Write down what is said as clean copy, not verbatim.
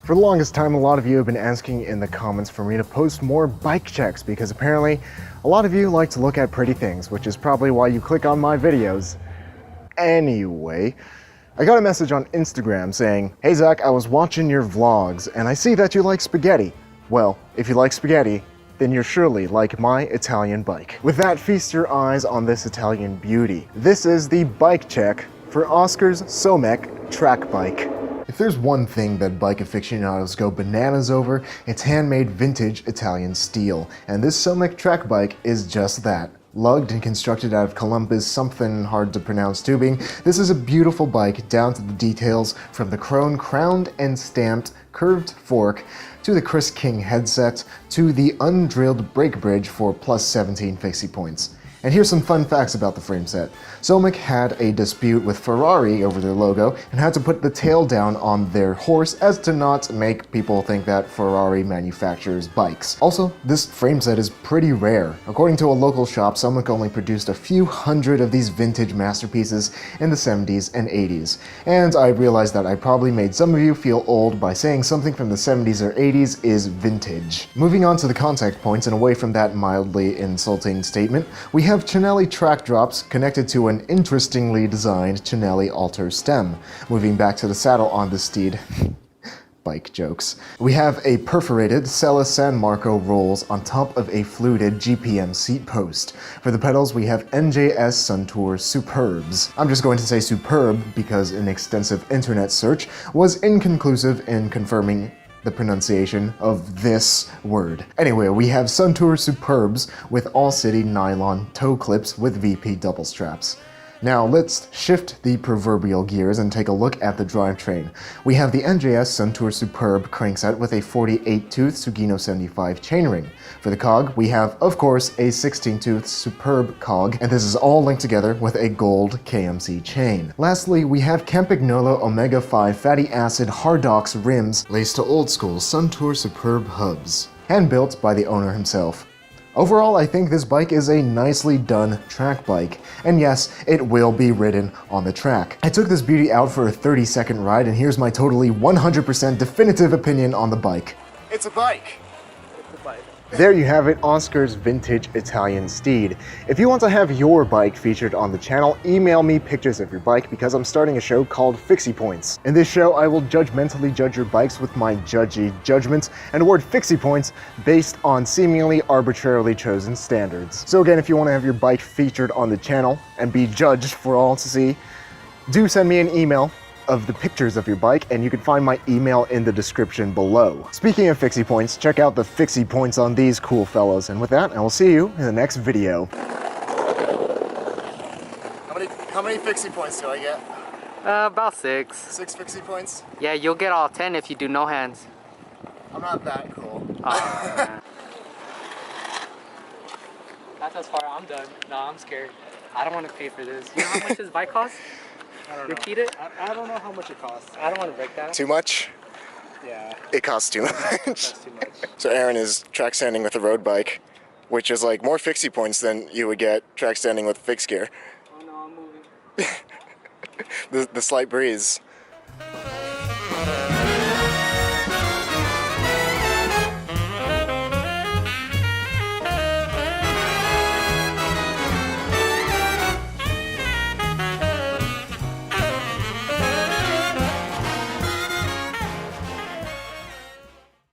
For the longest time, a lot of you have been asking in the comments for me to post more bike checks because apparently a lot of you like to look at pretty things, which is probably why you click on my videos. Anyway, I got a message on Instagram saying, "Hey Zach, I was watching your vlogs and I see that you like spaghetti." Well, if you like spaghetti, then you're surely like my Italian bike. With that, feast your eyes on this Italian beauty. This is the bike check for Oscar's Somec Track bike. If there's one thing that bike aficionados go bananas over, it's handmade vintage Italian steel. And this Somec Track bike is just that. Lugged and constructed out of Columbus something hard to pronounce tubing, this is a beautiful bike down to the details, from the chrome crowned and stamped curved fork, to the Chris King headset, to the undrilled brake bridge for plus 17 Fixie points. And here's some fun facts about the frame set. Somec had a dispute with Ferrari over their logo and had to put the tail down on their horse as to not make people think that Ferrari manufactures bikes. Also, this frame set is pretty rare. According to a local shop, Somec only produced a few hundred of these vintage masterpieces in the 70s and 80s. And I realized that I probably made some of you feel old by saying something from the 70s or 80s is vintage. Moving on to the contact points and away from that mildly insulting statement, we have Cinelli track drops connected to an interestingly designed Cinelli Alter stem. Moving back to the saddle on the steed. Bike jokes. We have a perforated Selle San Marco Rolls on top of a fluted Gipiemme seat post. For the pedals, we have NJS Suntour Superbes. I'm just going to say superb because an extensive internet search was inconclusive in confirming the pronunciation of this word. Anyway, we have Suntour Superbes with all-city nylon toe clips with VP double straps. Now let's shift the proverbial gears and take a look at the drivetrain. We have the NJS Suntour Superbe crankset with a 48-tooth Sugino 75 chainring. For the cog, we have, of course, a 16-tooth Superbe cog, and this is all linked together with a gold KMC chain. Lastly, we have Campagnolo Omega V Fatty Acid Hardox rims laced to old-school Suntour Superbe hubs, hand-built by the owner himself. Overall, I think this bike is a nicely done track bike, and yes, it will be ridden on the track. I took this beauty out for a 30-second ride, and here's my totally 100% definitive opinion on the bike. It's a bike! It's a bike. There you have it, Oscar's vintage Italian steed. If you want to have your bike featured on the channel, email me pictures of your bike because I'm starting a show called Fixie Points. In this show, I will judgmentally judge your bikes with my judgy judgments and award Fixie Points based on seemingly arbitrarily chosen standards. So again, if you want to have your bike featured on the channel and be judged for all to see, do send me an email of the pictures of your bike, and you can find my email in the description below. Speaking of Fixie Points, check out the Fixie Points on these cool fellows. And with that, I will see you in the next video. How many Fixie Points do I get? About 6. 6 Fixie Points? Yeah, you'll get all 10 if you do no hands. I'm not that cool. Oh, that's as far. I'm done. No, I'm scared. I don't want to pay for this. You know how much this bike costs? I don't know. Repeat it? I don't know how much it costs. I don't want to break that. Too much? Yeah. It costs too much. That's too much. So Aaron is track standing with a road bike, which is like more Fixie Points than you would get track standing with fixed gear. Oh no, I'm moving. The slight breeze.